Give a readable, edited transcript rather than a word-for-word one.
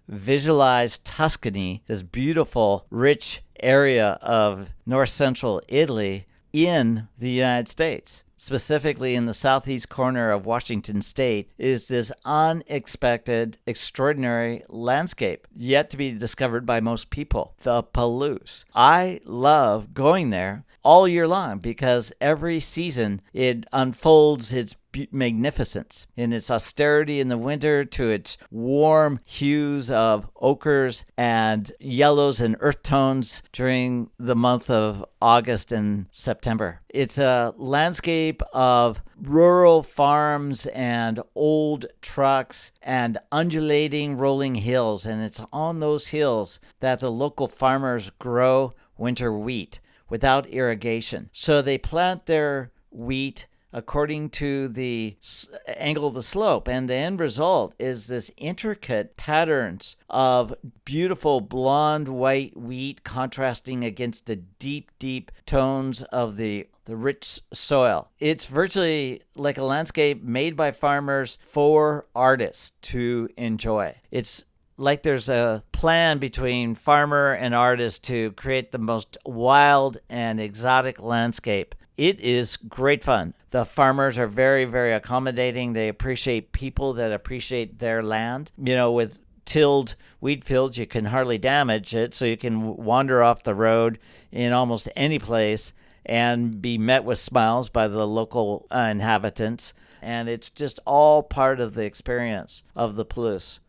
visualize Tuscany, this beautiful, rich area of north central Italy, in the United States. Specifically in the southeast corner of Washington state is this unexpected, extraordinary landscape yet to be discovered by most people, the Palouse. I love going there all year long because every season it unfolds its magnificence in its austerity in the winter to its warm hues of ochres and yellows and earth tones during the month of August and September. It's a landscape of rural farms and old trucks and undulating rolling hills, and it's on those hills that the local farmers grow winter wheat without irrigation. So they plant their wheat according to the angle of the slope, and the end result is this intricate patterns of beautiful blonde white wheat contrasting against the deep tones of the rich soil. It's virtually like a landscape made by farmers for artists to enjoy. It's like there's a plan between farmer and artist to create the most wild and exotic landscape. It is great fun. The farmers are very, very accommodating. They appreciate people that appreciate their land. With tilled wheat fields, you can hardly damage it, so you can wander off the road in almost any place and be met with smiles by the local inhabitants. And it's just all part of the experience of the Palouse.